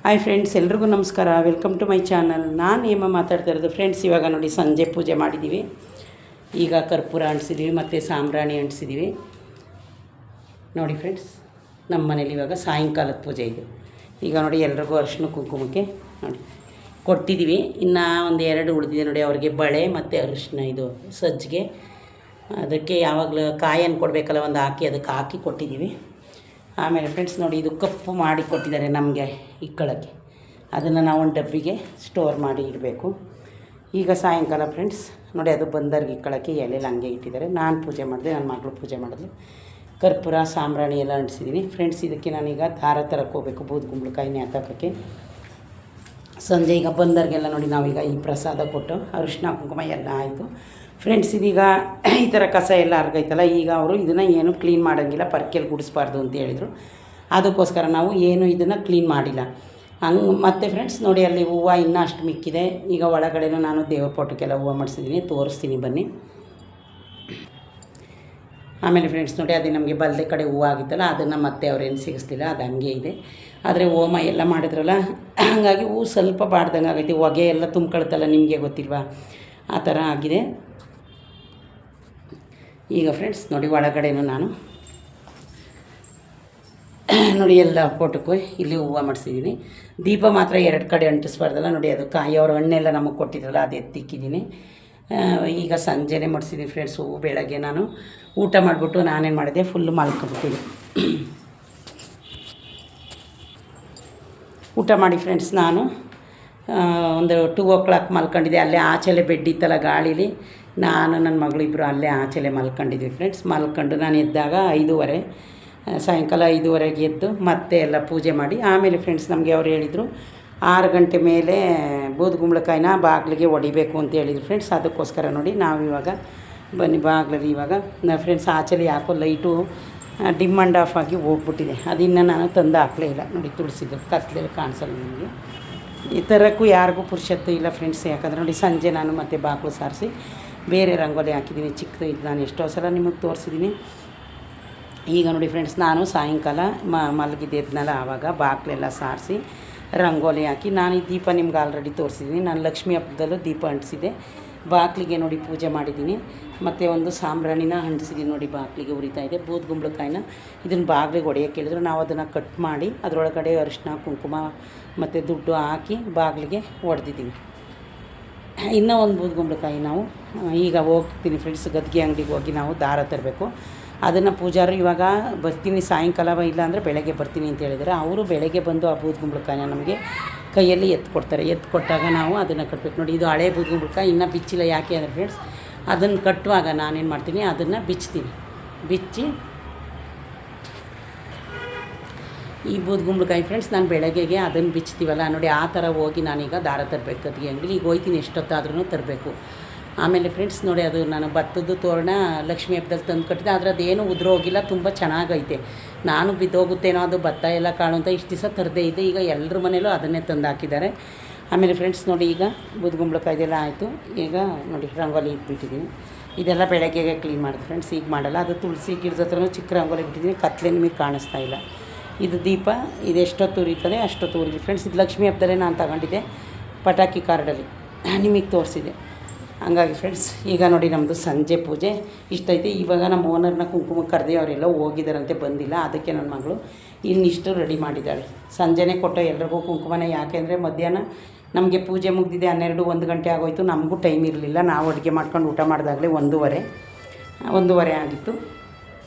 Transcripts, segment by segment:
Hi friends, ಎಲ್ರಿಗೂ ನಮಸ್ಕಾರ. Welcome to my channel. ನಾನು ಹೇಮ ಮಾತಾಡ್ತಾ ಇರೋದು. ಫ್ರೆಂಡ್ಸ್, ಇವಾಗ ನೋಡಿ ಸಂಜೆ ಪೂಜೆ ಮಾಡಿದ್ದೀವಿ. ಈಗ ಕರ್ಪೂರ ಅಂಟಿಸಿದ್ದೀವಿ ಮತ್ತು ಸಾಂಬ್ರಾಣಿ ಅಂಟಿಸಿದ್ದೀವಿ. ನೋಡಿ ಫ್ರೆಂಡ್ಸ್, ನಮ್ಮ ಮನೇಲಿ ಇವಾಗ ಸಾಯಂಕಾಲದ ಪೂಜೆ ಇದೆ. ಈಗ ನೋಡಿ ಎಲ್ರಿಗೂ ಅರಿಶಿನ ಕುಂಕುಮಕ್ಕೆ ನೋಡಿ ಕೊಟ್ಟಿದ್ದೀವಿ. ಇನ್ನು ಒಂದು 2 ಉಳಿದಿದೆ ನೋಡಿ. ಅವ್ರಿಗೆ ಬಳೆ ಮತ್ತು ಅರಿಶಿನ, ಇದು ಸಜ್ಜಿಗೆ, ಅದಕ್ಕೆ ಯಾವಾಗಲೂ ಕಾಯನ್ನು ಕೊಡಬೇಕಲ್ಲ, ಒಂದು ಅದಕ್ಕೆ ಹಾಕಿ ಕೊಟ್ಟಿದ್ದೀವಿ. ಆಮೇಲೆ ಫ್ರೆಂಡ್ಸ್ ನೋಡಿ, ಇದು ಕಪ್ಪು ಮಾಡಿ ಕೊಟ್ಟಿದ್ದಾರೆ ನಮಗೆ ಇಕ್ಕಳಕ್ಕೆ. ಅದನ್ನು ನಾವು ಒಂದು ಡಬ್ಬಿಗೆ ಸ್ಟೋರ್ ಮಾಡಿ ಇಡಬೇಕು. ಈಗ ಸಾಯಂಕಾಲ ಫ್ರೆಂಡ್ಸ್ ನೋಡಿ, ಅದು ಬಂದರ್ಗೆ ಇಕ್ಕಳಕ್ಕೆ ಎಲೆಲ್ಲ ಹಂಗೆ ಇಟ್ಟಿದ್ದಾರೆ. ನಾನು ಪೂಜೆ ಮಾಡಿದೆ, ನನ್ನ ಮಗಳು ಪೂಜೆ ಮಾಡಿದ್ಲು. ಕರ್ಪೂರ ಸಾಂಬ್ರಾಣಿ ಎಲ್ಲ ಅಂಟಿಸಿದ್ದೀನಿ ಫ್ರೆಂಡ್ಸ್. ಇದಕ್ಕೆ ನಾನೀಗ ದಾರ ತರಕ್ಕೆ ಹೋಗಬೇಕು, ಬೂದುಗುಂಬಳಕಾಯಿ ನೇತಾಕೋಕ್ಕೆ. ಸಂಜೆ ಈಗ ಬಂದರ್ಗೆಲ್ಲ ನೋಡಿ ನಾವೀಗ ಈ ಪ್ರಸಾದ ಕೊಟ್ಟು ಅರಿಶಿನ ಕುಂಕುಮ ಎಲ್ಲ ಆಯಿತು ಫ್ರೆಂಡ್ಸ್. ಇದೀಗ ಈ ಥರ ಕಸ ಎಲ್ಲ ಹರ್ಗೈತಲ್ಲ, ಈಗ ಅವರು ಇದನ್ನು ಏನು ಕ್ಲೀನ್ ಮಾಡೋಂಗಿಲ್ಲ, ಪರ್ಕೆಯಲ್ಲಿ ಗುಡಿಸ್ಬಾರ್ದು ಅಂತ ಹೇಳಿದರು. ಅದಕ್ಕೋಸ್ಕರ ನಾವು ಏನು ಇದನ್ನು ಕ್ಲೀನ್ ಮಾಡಿಲ್ಲ. ಹಂಗೆ ಮತ್ತು ಫ್ರೆಂಡ್ಸ್ ನೋಡಿ, ಅಲ್ಲಿ ಹೂವು ಇನ್ನೂ ಅಷ್ಟು ಮಿಕ್ಕಿದೆ. ಈಗ ಒಳಗಡೆನೂ ನಾನು ದೇವ್ರ ಫೋಟೋಕ್ಕೆಲ್ಲ ಹೂವು ಮಾಡಿಸಿದ್ದೀನಿ, ತೋರಿಸ್ತೀನಿ ಬನ್ನಿ. ಆಮೇಲೆ ಫ್ರೆಂಡ್ಸ್ ನೋಡಿ, ಅದೇ ನಮಗೆ ಬಲ್ದೆ ಕಡೆ ಹೂವು ಆಗಿತ್ತಲ್ಲ, ಅದನ್ನು ಮತ್ತೆ ಅವ್ರೇನು ಸಿಗಿಸ್ತಿಲ್ಲ, ಅದು ಹಂಗೆ ಇದೆ. ಆದರೆ ಹೋಮ ಎಲ್ಲ ಮಾಡಿದ್ರಲ್ಲ, ಹಾಗಾಗಿ ಹೂವು ಸ್ವಲ್ಪ ಬಾಡ್ದಂಗೆ ಆಗೈತೆ. ಹೊಗೆ ಎಲ್ಲ ತುಂಬ್ಕೊಳ್ತಲ್ಲ, ನಿಮಗೆ ಗೊತ್ತಿಲ್ವಾ, ಆ ಥರ ಆಗಿದೆ. ಈಗ ಫ್ರೆಂಡ್ಸ್ ನೋಡಿ, ಒಳಗಡೆನೂ ನಾನು ನೋಡಿ ಎಲ್ಲ ಫೋಟೋಕ್ಕೂ ಇಲ್ಲಿ ಹೂವು ಮಾಡಿಸಿದ್ದೀನಿ. ದೀಪ ಮಾತ್ರ 2 ಕಡೆ ಅಂಟಿಸ್ಬಾರ್ದಲ್ಲ ನೋಡಿ, ಅದು ಕಾಯಿ ಅವ್ರ ಹಣ್ಣೆಲ್ಲ ನಮಗೆ ಕೊಟ್ಟಿದ್ರಲ್ಲ, ಅದು ಎತ್ತಿಕ್ಕಿದ್ದೀನಿ. ಈಗ ಸಂಜೆನೇ ಮಾಡಿಸಿದ್ದೀನಿ ಫ್ರೆಂಡ್ಸ್. ಹೂವು ಬೆಳಗ್ಗೆ ನಾನು ಊಟ ಮಾಡಿಬಿಟ್ಟು ನಾನೇನು ಮಾಡಿದೆ, ಫುಲ್ಲು ಮಲ್ಕೊಬಿಟ್ಟಿದ್ದೆ. ಊಟ ಮಾಡಿ ಫ್ರೆಂಡ್ಸ್ ನಾನು ಒಂದು 2 o'clock ಮಲ್ಕೊಂಡಿದ್ದೆ. ಅಲ್ಲೇ ಆಚೆಲೆ ಬೆಡ್ ಇತ್ತಲ್ಲ ಗಾಳೀಲಿ, ನಾನು ನನ್ನ ಮಗಳು ಇಬ್ಬರು ಅಲ್ಲೇ ಆಚೆಲೆ ಮಲ್ಕೊಂಡಿದ್ವಿ ಫ್ರೆಂಡ್ಸ್. ಮಲ್ಕೊಂಡು ನಾನು ಎದ್ದಾಗ 5:30, ಸಾಯಂಕಾಲ 5:30ಗೆ ಎದ್ದು ಮತ್ತೆ ಎಲ್ಲ ಪೂಜೆ ಮಾಡಿ, ಆಮೇಲೆ ಫ್ರೆಂಡ್ಸ್ ನಮಗೆ ಅವ್ರು ಹೇಳಿದರು 6 ಗಂಟೆ ಮೇಲೆ ಬೂದುಗುಂಬಳಕಾಯಿನ ಬಾಗಿಲಿಗೆ ಹೊಡಿಬೇಕು ಅಂತ ಹೇಳಿದರು ಫ್ರೆಂಡ್ಸ್. ಅದಕ್ಕೋಸ್ಕರ ನೋಡಿ ನಾವಿವಾಗ ಬನ್ನಿ ಬಾಗಿಲಲ್ಲಿ ಇವಾಗ ಫ್ರೆಂಡ್ಸ್ ಆಚೆಲಿ ಯಾಕೋ ಲೈಟು ಡಿಮ್ ಆ್ಯಂಡ್ ಆಫ್ ಆಗಿ ಹೋಗ್ಬಿಟ್ಟಿದೆ. ಅದನ್ನು ನಾನು ತಂದು ಹಾಕಲೇ ಇಲ್ಲ ನೋಡಿ, ತುಳಸಿದ್ದು ಕತ್ಲೆಯಲ್ಲಿ ಕಾಣಿಸಲ್ಲ ನಿಮಗೆ. ಈ ಥರಕ್ಕೂ ಯಾರಿಗೂ ಪುರುಷತ್ತು ಇಲ್ಲ ಫ್ರೆಂಡ್ಸ್. ಯಾಕಂದರೆ ನೋಡಿ, ಸಂಜೆ ನಾನು ಮತ್ತೆ ಬಾಗಿಲು ಸಾರಿಸಿ ಬೇರೆ ರಂಗೋಲಿ ಹಾಕಿದ್ದೀನಿ, ಚಿಕ್ಕದು. ಇದು ನಾನು ಎಷ್ಟೋ ಸಲ ನಿಮಗೆ ತೋರಿಸಿದ್ದೀನಿ. ಈಗ ನೋಡಿ ಫ್ರೆಂಡ್ಸ್, ನಾನು ಸಾಯಂಕಾಲ ಮಲಗಿದ್ದೆದ್ನಲ್ಲ, ಆವಾಗ ಬಾಗಿಲೆಲ್ಲ ಸಾರಿಸಿ ರಂಗೋಲಿ ಹಾಕಿ ನಾನು ಈ ದೀಪ ನಿಮ್ಗೆ ಆಲ್ರೆಡಿ ತೋರಿಸಿದ್ದೀನಿ. ನಾನು ಲಕ್ಷ್ಮೀ ಹಬ್ಬದಲ್ಲೂ ದೀಪ ಅಂಟಿಸಿದೆ. ಬಾಗಿಲಿಗೆ ನೋಡಿ ಪೂಜೆ ಮಾಡಿದ್ದೀನಿ. ಮತ್ತು ಒಂದು ಸಾಂಬ್ರಾಣಿನ ಅಂಟಿಸಿದ್ದೀನಿ ನೋಡಿ, ಬಾಗಿಲಿಗೆ ಉರಿತಾ ಇದೆ. ಬೂದುಗುಂಬಳಕಾಯಿನ ಇದನ್ನು ಬಾಗಿಲಿಗೆ ಹೊಡೆಯೋಕೆ ಹೇಳಿದ್ರು. ನಾವು ಅದನ್ನು ಕಟ್ ಮಾಡಿ ಅದರೊಳಗಡೆ ಅರಿಶಿನ ಕುಂಕುಮ ಮತ್ತು ದುಡ್ಡು ಹಾಕಿ ಬಾಗಿಲಿಗೆ ಹೊಡೆದಿದ್ದೀವಿ. ಇನ್ನೂ ಒಂದು ಬೂದುಗುಂಬಳಕಾಯಿ ನಾವು ಈಗ ಹೋಗ್ತೀನಿ ಫ್ರೆಂಡ್ಸ್, ಗದ್ಗೆ ಅಂಗಡಿಗೆ ಹೋಗಿ ನಾವು ದಾರ ತರಬೇಕು. ಅದನ್ನು ಪೂಜಾರು ಇವಾಗ ಬರ್ತೀನಿ ಸಾಯಂಕಾಲ, ಇಲ್ಲ ಅಂದರೆ ಬೆಳಗ್ಗೆ ಬರ್ತೀನಿ ಅಂತ ಹೇಳಿದರೆ, ಅವರು ಬೆಳಗ್ಗೆ ಬಂದು ಆ ಬೂದುಗುಂಬಳಕಾಯಿನ ನಮಗೆ ಕೈಯಲ್ಲಿ ಎತ್ಕೊಡ್ತಾರೆ. ಎತ್ಕೊಟ್ಟಾಗ ನಾವು ಅದನ್ನು ಕಟ್ಟಬೇಕು ನೋಡಿ. ಇದು ಹಳೆ ಬೂದುಗುಂಬಳಕಾಯಿ, ಇನ್ನೂ ಬಿಚ್ಚಿಲ್ಲ. ಯಾಕೆ ಅಂದರೆ ಫ್ರೆಂಡ್ಸ್, ಅದನ್ನು ಕಟ್ಟುವಾಗ ನಾನೇನು ಮಾಡ್ತೀನಿ, ಅದನ್ನು ಬಿಚ್ತೀನಿ. ಬಿಚ್ಚಿ ಈ ಬೂದುಗುಂಬಳಕಾಯಿ ಫ್ರೆಂಡ್ಸ್ ನಾನು ಬೆಳಗ್ಗೆಗೆ ಅದನ್ನು ಬಿಚ್ತೀವಲ್ಲ ನೋಡಿ, ಆ ಥರ ಹೋಗಿ ನಾನೀಗ ದಾರ ತರಬೇಕು ಗದ್ಗೆ ಅಂಗಡಿ. ಈಗ ಹೋಯ್ತೀನಿ, ಎಷ್ಟೊತ್ತಾದ್ರೂ ತರಬೇಕು. ಆಮೇಲೆ ಫ್ರೆಂಡ್ಸ್ ನೋಡಿ, ಅದು ನಾನು ಭತ್ತದ ತೋರಣ ಲಕ್ಷ್ಮೀ ಹಬ್ಬದಲ್ಲಿ ತಂದು ಕಟ್ಟಿದೆ. ಆದರೆ ಅದೇನು ಉದುರೋಗಿಲ್ಲ, ತುಂಬ ಚೆನ್ನಾಗೈತೆ. ನಾನು ಬಿದ್ದೋಗುತ್ತೇನೋ ಅದು ಭತ್ತ ಎಲ್ಲ ಕಾಳು ಅಂತ ಇಷ್ಟು ದಿವಸ ತರದೇ ಇದೆ. ಈಗ ಎಲ್ಲರ ಮನೇಲೂ ಅದನ್ನೇ ತಂದು ಹಾಕಿದ್ದಾರೆ. ಆಮೇಲೆ ಫ್ರೆಂಡ್ಸ್ ನೋಡಿ, ಈಗ ಬೂದುಗುಂಬಳಕಾಯ್ದೆಲ್ಲ ಆಯಿತು. ಈಗ ನೋಡಿ ರಂಗೋಲಿ ಇಟ್ಬಿಟ್ಟಿದ್ದೀನಿ. ಇದೆಲ್ಲ ಬೆಳಗ್ಗೆಗೆ ಕ್ಲೀನ್ ಮಾಡಿದೆ ಫ್ರೆಂಡ್ಸ್, ಈಗ ಮಾಡಲ್ಲ. ಅದು ತುಳಸಿ ಗಿಡದ ಹತ್ರನೂ ಚಿಕ್ಕ ರಂಗೋಲಿ ಬಿಟ್ಟಿದ್ದೀನಿ. ಕತ್ಲೆ ನಿಮಗೆ ಕಾಣಿಸ್ತಾ ಇಲ್ಲ. ಇದು ದೀಪ, ಇದೆಷ್ಟೊತ್ತು ಉರಿತದೆ ಅಷ್ಟೊತ್ತು ಉರಿಲಿ ಫ್ರೆಂಡ್ಸ್. ಇದು ಲಕ್ಷ್ಮೀ ಹಬ್ಬದಲ್ಲೇ ನಾನು ತಗೊಂಡಿದ್ದೆ, ಪಟಾಕಿ ಕಾರ್ಡಲ್ಲಿ ನಿಮಗೆ ತೋರಿಸಿದೆ. ಹಂಗಾಗಿ ಫ್ರೆಂಡ್ಸ್ ಈಗ ನೋಡಿ ನಮ್ಮದು ಸಂಜೆ ಪೂಜೆ ಇಷ್ಟೈತೆ. ಇವಾಗ ನಮ್ಮ ಓನರ್ನ ಕುಂಕುಮ ಕರೆದಿ ಅವರೆಲ್ಲ ಹೋಗಿದ್ದಾರಂತೆ, ಬಂದಿಲ್ಲ. ಅದಕ್ಕೆ ನನ್ನ ಮಗಳು ಇನ್ನಿಷ್ಟು ರೆಡಿ ಮಾಡಿದ್ದಾಳೆ. ಸಂಜೆನೇ ಕೊಟ್ಟು ಎಲ್ರಿಗೂ ಕುಂಕುಮನ. ಯಾಕೆಂದರೆ ಮಧ್ಯಾಹ್ನ ನಮಗೆ ಪೂಜೆ ಮುಗಿದಿದೆ 12-1 ಗಂಟೆ ಆಗೋಯ್ತು. ನಮಗೂ ಟೈಮ್ ಇರಲಿಲ್ಲ. ನಾವು ಅಡುಗೆ ಮಾಡ್ಕೊಂಡು ಊಟ ಮಾಡಿದಾಗಲೇ 1:30 ಆಗಿತ್ತು.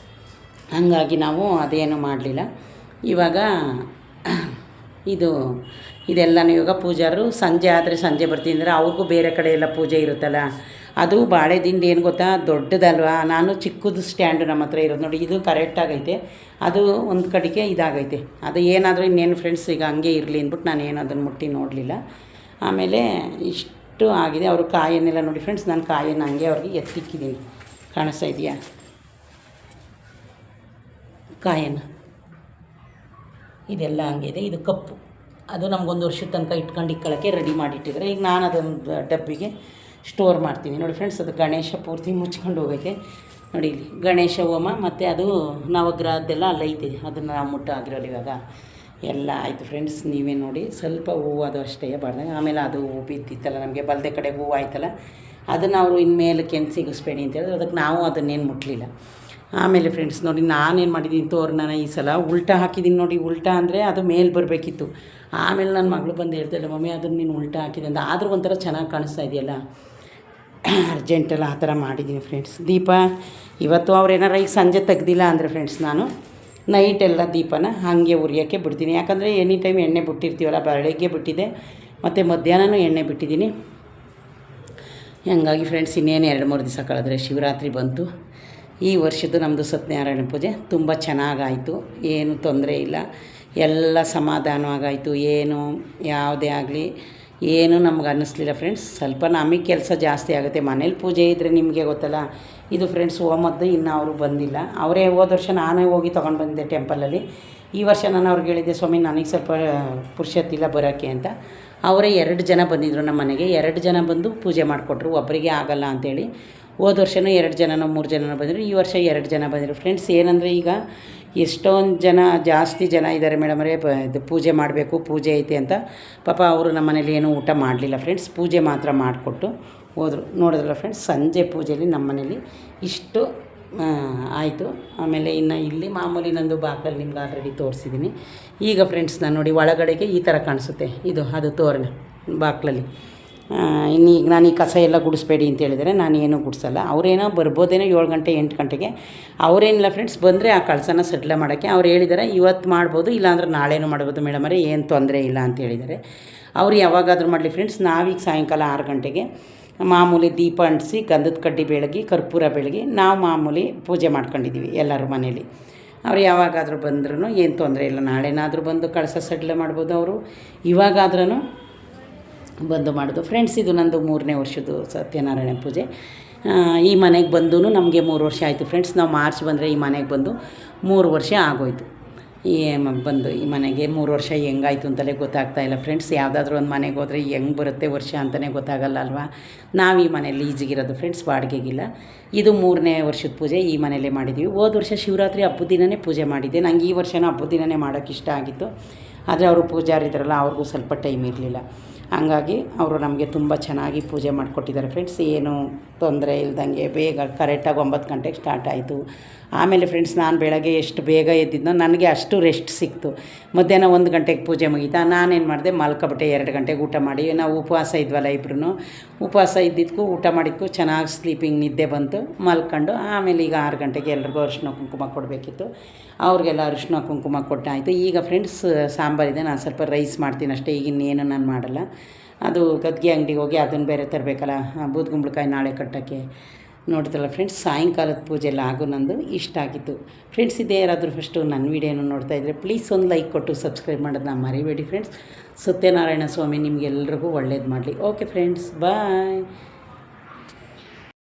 ಹಾಗಾಗಿ ನಾವು ಅದೇನು ಮಾಡಲಿಲ್ಲ. ಇವಾಗ ಇದೆಲ್ಲನೂ ಇವಾಗ ಪೂಜಾರು ಸಂಜೆ ಆದರೆ ಸಂಜೆ ಬರ್ತೀನಿ ಅಂದರೆ, ಅವ್ರಿಗೂ ಬೇರೆ ಕಡೆ ಎಲ್ಲ ಪೂಜೆ ಇರುತ್ತಲ್ಲ. ಅದು ಬಾಳೆ ದಿಂಡು ಏನು ಗೊತ್ತಾ, ದೊಡ್ಡದಲ್ವಾ. ನಾನು ಚಿಕ್ಕದು ಸ್ಟ್ಯಾಂಡು ನಮ್ಮ ಹತ್ರ ಇರೋದು ನೋಡಿ, ಇದು ಕರೆಕ್ಟಾಗೈತೆ. ಅದು ಒಂದು ಕಡೆಗೆ ಇದಾಗೈತೆ. ಅದು ಏನಾದರೂ ಇನ್ನೇನು ಫ್ರೆಂಡ್ಸ್, ಈಗ ಹಂಗೆ ಇರಲಿ ಅಂದ್ಬಿಟ್ಟು ನಾನು ಏನು ಅದನ್ನು ಮುಟ್ಟಿ ನೋಡಲಿಲ್ಲ. ಆಮೇಲೆ ಇಷ್ಟು ಆಗಿದೆ. ಅವರು ಕಾಯನ್ನೆಲ್ಲ ನೋಡಿ ಫ್ರೆಂಡ್ಸ್, ನಾನು ಕಾಯನ್ನು ಹಂಗೆ ಅವ್ರಿಗೆ ಎತ್ತಿಕ್ಕಿದ್ದೀನಿ. ಕಾಣಿಸ್ತಾ ಇದೆಯಾ ಕಾಯನ್ನು? ಇದೆಲ್ಲ ಹಂಗಿದೆ. ಇದು ಕಪ್ಪು, ಅದು ನಮಗೊಂದು ವರ್ಷದ ತನಕ ಇಟ್ಕೊಳ್ಳೋಕ್ಕೆ ರೆಡಿ ಮಾಡಿಟ್ಟಿದ್ದಾರೆ. ಈಗ ನಾನು ಅದೊಂದು ಡಬ್ಬಿಗೆ ಸ್ಟೋರ್ ಮಾಡ್ತೀನಿ ನೋಡಿ ಫ್ರೆಂಡ್ಸ್. ಅದು ಗಣೇಶ ಪೂರ್ತಿ ಮುಚ್ಕೊಂಡು ಹೋಗೈತೆ ನೋಡಿ. ಇಲ್ಲಿ ಗಣೇಶ ಹೋಮ ಮತ್ತು ಅದು ನವಗ್ರಹದ್ದೆಲ್ಲ ಅಲ್ಲೈತೆ. ಅದನ್ನು ನಾವು ಮುಟ್ಟ ಆಗಿರೋಲ್ಲ ಇವಾಗ. ಎಲ್ಲ ಆಯಿತು ಫ್ರೆಂಡ್ಸ್. ನೀವೇ ನೋಡಿ ಸ್ವಲ್ಪ ಹೂವು ಅದು ಅಷ್ಟೇ ಬಾರ್ದಾಗ. ಆಮೇಲೆ ಅದು ಹೂವು ಬಿದ್ದಿತ್ತಲ್ಲ ನಮಗೆ ಬಲದೆ ಕಡೆ ಹೂವು ಆಯ್ತಲ್ಲ, ಅದನ್ನು ಅವರು ಇನ್ಮೇಲಕ್ಕೆ ಏನು ಸಿಗಿಸ್ಬೇಡಿ ಅಂತ ಹೇಳಿದ್ರು. ಅದಕ್ಕೆ ನಾವು ಅದನ್ನೇನು ಮುಟ್ಟಲಿಲ್ಲ. ಆಮೇಲೆ ಫ್ರೆಂಡ್ಸ್ ನೋಡಿ ನಾನೇನು ಮಾಡಿದ್ದೀನಿ ತೋರಣ ಈ ಸಲ ಉಲ್ಟಾ ಹಾಕಿದ್ದೀನಿ ನೋಡಿ. ಉಲ್ಟಾ ಅಂದರೆ ಅದು ಮೇಲೆ ಬರಬೇಕಿತ್ತು. ಆಮೇಲೆ ನನ್ನ ಮಗಳು ಬಂದು ಹೇಳ್ತಾಯಿಲ್ಲ, ಮಮ್ಮಿ ಅದನ್ನು ನೀನು ಉಲ್ಟಾ ಹಾಕಿದೆ ಅಂತ. ಆದರೂ ಒಂಥರ ಚೆನ್ನಾಗಿ ಕಾಣಿಸ್ತಾ ಇದೆಯಲ್ಲ, ಅರ್ಜೆಂಟೆಲ್ಲ ಆ ಥರ ಮಾಡಿದ್ದೀನಿ ಫ್ರೆಂಡ್ಸ್. ದೀಪ ಇವತ್ತು ಅವ್ರೇನಾರ ಈಗ ಸಂಜೆ ತೆಗ್ದಿಲ್ಲ ಅಂದರೆ ಫ್ರೆಂಡ್ಸ್, ನಾನು ನೈಟೆಲ್ಲ ದೀಪನ ಹಾಗೆ ಉರಿಯೋಕ್ಕೆ ಬಿಡ್ತೀನಿ. ಯಾಕಂದರೆ ಎನಿ ಟೈಮ್ ಎಣ್ಣೆ ಬಿಟ್ಟಿರ್ತೀವಲ್ಲ, ಬೆಳಗ್ಗೆ ಬಿಟ್ಟಿದ್ದೆ ಮತ್ತು ಮಧ್ಯಾಹ್ನವೂ ಎಣ್ಣೆ ಬಿಟ್ಟಿದ್ದೀನಿ. ಹಂಗಾಗಿ ಫ್ರೆಂಡ್ಸ್ ಇನ್ನೇನು 2-3 ದಿವಸ ಕಳೆದ್ರೆ ಶಿವರಾತ್ರಿ ಬಂತು. ಈ ವರ್ಷದ್ದು ನಮ್ಮದು ಸತ್ಯನಾರಾಯಣ ಪೂಜೆ ತುಂಬ ಚೆನ್ನಾಗಾಯಿತು. ಏನು ತೊಂದರೆ ಇಲ್ಲ, ಎಲ್ಲ ಸಮಾಧಾನವಾಗಾಯಿತು. ಏನು ಯಾವುದೇ ಆಗಲಿ ಏನೂ ನಮ್ಗೆ ಅನ್ನಿಸ್ಲಿಲ್ಲ ಫ್ರೆಂಡ್ಸ್. ಸ್ವಲ್ಪ ನಮಗೆ ಕೆಲಸ ಜಾಸ್ತಿ ಆಗುತ್ತೆ ಮನೇಲಿ. ಪೂಜೆ ಇದ್ದರೆ ನಿಮಗೆ ಗೊತ್ತಲ್ಲ. ಇದು ಫ್ರೆಂಡ್ಸ್ ಹೋಮದ್ದು ಇನ್ನೂ ಅವರು ಬಂದಿಲ್ಲ. ಅವರೇ ಹೋದ ವರ್ಷ ನಾನೇ ಹೋಗಿ ತೊಗೊಂಡು ಬಂದಿದ್ದೆ ಟೆಂಪಲಲ್ಲಿ. ಈ ವರ್ಷ ನಾನು ಅವ್ರಿಗೆ ಹೇಳಿದ್ದೆ, ಸ್ವಾಮಿ ನನಗೆ ಸ್ವಲ್ಪ ಪುರುಷತ್ತಿಲ್ಲ ಬರೋಕ್ಕೆ ಅಂತ. ಅವರೇ 2 ಜನ ಬಂದಿದ್ದರು ನಮ್ಮ ಮನೆಗೆ. 2 ಜನ ಬಂದು ಪೂಜೆ ಮಾಡಿಕೊಟ್ರು. ಒಬ್ಬರಿಗೆ ಆಗಲ್ಲ ಅಂಥೇಳಿ. ಹೋದ ವರ್ಷವೂ 2 ಜನನೋ 3 ಜನನೋ ಬಂದರು. ಈ ವರ್ಷ 2 ಜನ ಬಂದರು ಫ್ರೆಂಡ್ಸ್. ಏನಂದರೆ ಈಗ ಎಷ್ಟೊಂದು ಜನ ಜಾಸ್ತಿ ಜನ ಇದ್ದಾರೆ ಮೇಡಮರೇ, ಇದು ಪೂಜೆ ಮಾಡಬೇಕು, ಪೂಜೆ ಐತೆ ಅಂತ. ಪಾಪ ಅವರು ನಮ್ಮ ಮನೇಲಿ ಏನೂ ಊಟ ಮಾಡಲಿಲ್ಲ ಫ್ರೆಂಡ್ಸ್. ಪೂಜೆ ಮಾತ್ರ ಮಾಡಿಕೊಟ್ಟು ಹೋದರು. ನೋಡಿದ್ರಲ್ಲ ಫ್ರೆಂಡ್ಸ್, ಸಂಜೆ ಪೂಜೆಯಲ್ಲಿ ನಮ್ಮ ಮನೇಲಿ ಇಷ್ಟು ಆಯಿತು. ಆಮೇಲೆ ಇನ್ನು ಇಲ್ಲಿ ಮಾಮೂಲಿ ನಂದು ಬಾಗಿಲಲ್ಲಿ ನಿಮ್ಗೆ ಆಲ್ರೆಡಿ ತೋರಿಸಿದ್ದೀನಿ. ಈಗ ಫ್ರೆಂಡ್ಸ್ ನಾನು ನೋಡಿ ಒಳಗಡೆಗೆ ಈ ಥರ ಕಾಣಿಸುತ್ತೆ. ಅದು ತೋರಣ ಬಾಗಿಲಲ್ಲಿ. ಇನ್ನೀಗ ನಾನು ಈ ಕಸ ಎಲ್ಲ ಗುಡಿಸ್ಬೇಡಿ ಅಂತ ಹೇಳಿದರೆ ನಾನು ಏನೂ ಗುಡಿಸಲ್ಲ. ಅವರೇನೋ ಬರ್ಬೋದೇನೋ 7 ಗಂಟೆ 8 ಗಂಟೆಗೆ. ಅವರೇನಿಲ್ಲ ಫ್ರೆಂಡ್ಸ್, ಬಂದರೆ ಆ ಕಳಸನ ಸಡ್ಲ ಮಾಡೋಕ್ಕೆ ಅವ್ರು ಹೇಳಿದ್ದಾರೆ. ಇವತ್ತು ಮಾಡ್ಬೋದು, ಇಲ್ಲಾಂದ್ರೆ ನಾಳೆನೂ ಮಾಡ್ಬೋದು ಮೇಡಮರೇ, ಏನು ತೊಂದರೆ ಇಲ್ಲ ಅಂತ ಹೇಳಿದ್ದಾರೆ. ಅವ್ರು ಯಾವಾಗಾದರೂ ಮಾಡಲಿ ಫ್ರೆಂಡ್ಸ್. ನಾವೀಗ ಸಾಯಂಕಾಲ 6 ಗಂಟೆಗೆ ಮಾಮೂಲಿ ದೀಪ ಅಂಟಿಸಿ ಗಂಧದ ಕಡ್ಡಿ ಬೆಳಗಿ ಕರ್ಪೂರ ಬೆಳಗಿ ನಾವು ಮಾಮೂಲಿ ಪೂಜೆ ಮಾಡ್ಕೊಂಡಿದ್ದೀವಿ ಎಲ್ಲರೂ ಮನೇಲಿ. ಅವ್ರು ಯಾವಾಗಾದರೂ ಬಂದ್ರೂ ಏನು ತೊಂದರೆ ಇಲ್ಲ. ನಾಳೆನಾದರೂ ಬಂದು ಕಳಸ ಸಡ್ಲ ಮಾಡ್ಬೋದು ಅವರು, ಇವಾಗಾದ್ರೂ ಬಂದು ಮಾಡೋದು ಫ್ರೆಂಡ್ಸ್. ಇದು ನಂದು 3ನೇ ವರ್ಷದ್ದು ಸತ್ಯನಾರಾಯಣ ಪೂಜೆ. ಈ ಮನೆಗೆ ಬಂದೂ ನಮಗೆ 3 ವರ್ಷ ಆಯಿತು ಫ್ರೆಂಡ್ಸ್. ನಾವು ಮಾರ್ಚ್ ಬಂದರೆ ಈ ಮನೆಗೆ ಬಂದು 3 ವರ್ಷ ಆಗೋಯ್ತು. ಬಂದು ಈ ಮನೆಗೆ 3 ವರ್ಷ ಹೆಂಗಾಯ್ತು ಅಂತಲೇ ಗೊತ್ತಾಗ್ತಾಯಿಲ್ಲ ಫ್ರೆಂಡ್ಸ್. ಯಾವುದಾದ್ರೂ ಒಂದು ಮನೆಗೆ ಹೋದರೆ ಹೆಂಗೆ ಬರುತ್ತೆ ವರ್ಷ ಅಂತಲೇ ಗೊತ್ತಾಗಲ್ಲ ಅಲ್ವಾ. ನಾವು ಈ ಮನೇಲಿ ಈಜಿಗಿರೋದು ಫ್ರೆಂಡ್ಸ್, ಬಾಡಿಗೆಗಿಲ್ಲ. ಇದು 3ನೇ ವರ್ಷದ ಪೂಜೆ ಈ ಮನೆಯಲ್ಲೇ ಮಾಡಿದ್ದೀವಿ. ಹೋದ ವರ್ಷ ಶಿವರಾತ್ರಿ ಹಬ್ಬದ ದಿನವೇ ಪೂಜೆ ಮಾಡಿದ್ದೆ. ನಂಗೆ ಈ ವರ್ಷವೂ ಹಬ್ಬದ ದಿನವೇ ಮಾಡೋಕ್ಕೆ ಇಷ್ಟ ಆಗಿತ್ತು. ಆದರೆ ಅವರು ಪೂಜಾರಿ ಇದ್ರಲ್ಲ, ಅವ್ರಿಗೂ ಸ್ವಲ್ಪ ಟೈಮ್ ಇರಲಿಲ್ಲ. ಹಂಗಾಗಿ ಅವರು ನಮಗೆ ತುಂಬ ಚೆನ್ನಾಗಿ ಪೂಜೆ ಮಾಡಿಕೊಟ್ಟಿದ್ದಾರೆ ಫ್ರೆಂಡ್ಸ್. ಏನು ತೊಂದರೆ ಇಲ್ದಂಗೆ ಬೇಗ ಕರೆಕ್ಟಾಗಿ 9 ಗಂಟೆಗೆ ಸ್ಟಾರ್ಟ್ ಆಯಿತು. ಆಮೇಲೆ ಫ್ರೆಂಡ್ಸ್ ನಾನು ಬೆಳಗ್ಗೆ ಎಷ್ಟು ಬೇಗ ಎದ್ದಿದ್ನೋ ನನಗೆ ಅಷ್ಟು ರೆಸ್ಟ್ ಸಿಕ್ತು. ಮಧ್ಯಾಹ್ನ 1 ಗಂಟೆಗೆ ಪೂಜೆ ಮುಗೀತಾ. ನಾನೇನು ಮಾಡಿದೆ, ಮಲ್ಕೊಬಿಟ್ಟೆ. 2 ಗಂಟೆಗೆ ಊಟ ಮಾಡಿ, ನಾವು ಉಪವಾಸ ಇದ್ವಲ್ಲ ಇಬ್ಬರೂ. ಉಪವಾಸ ಇದ್ದಿದ್ದಕ್ಕೂ ಊಟ ಮಾಡಿದ್ದಕ್ಕೂ ಚೆನ್ನಾಗಿ ಸ್ಲೀಪಿಂಗ್ ನಿದ್ದೆ ಬಂತು. ಮಲ್ಕೊಂಡು ಆಮೇಲೆ ಈಗ 6 ಗಂಟೆಗೆ ಎಲ್ರಿಗೂ ಅರಿಶಿನ ಕುಂಕುಮ ಕೊಡಬೇಕಿತ್ತು. ಅವ್ರಿಗೆಲ್ಲ ಅರಿಶಿನ ಕುಂಕುಮ ಕೊಟ್ಟಾಯಿತು. ಈಗ ಫ್ರೆಂಡ್ಸ್ ಸಾಂಬಾರಿದೆ, ನಾನು ಸ್ವಲ್ಪ ರೈಸ್ ಮಾಡ್ತೀನಿ ಅಷ್ಟೇ. ಈಗ ಇನ್ನೇನು ನಾನು ಮಾಡಲ್ಲ. ಅದು ಗದ್ಗೆ ಅಂಗಡಿಗೆ ಹೋಗಿ ಅದನ್ನು ಬೇರೆ ತರಬೇಕಲ್ಲ, ಬೂದ್ಗುಂಬಳಕಾಯಿ ನಾಳೆ ಕಟ್ಟೋಕ್ಕೆ. ನೋಡ್ತಲ್ಲ ಫ್ರೆಂಡ್ಸ್, ಸಾಯಂಕಾಲದ ಪೂಜೆ ಎಲ್ಲ ಆಗು ನಂದು ಇಷ್ಟ ಆಗಿತ್ತು ಫ್ರೆಂಡ್ಸ್. ಇದೇ ಯಾರಾದರೂ ಫಸ್ಟು ನನ್ನ ವೀಡಿಯೋನ ನೋಡ್ತಾ ಇದ್ದರೆ ಪ್ಲೀಸ್ ಒಂದು ಲೈಕ್ ಕೊಟ್ಟು ಸಬ್ಸ್ಕ್ರೈಬ್ ಮಾಡೋದನ್ನ ಮರಿಬೇಡಿ ಫ್ರೆಂಡ್ಸ್. ಸತ್ಯನಾರಾಯಣ ಸ್ವಾಮಿ ನಿಮಗೆಲ್ರಿಗೂ ಒಳ್ಳೇದು ಮಾಡಲಿ. ಓಕೆ ಫ್ರೆಂಡ್ಸ್, ಬಾಯ್.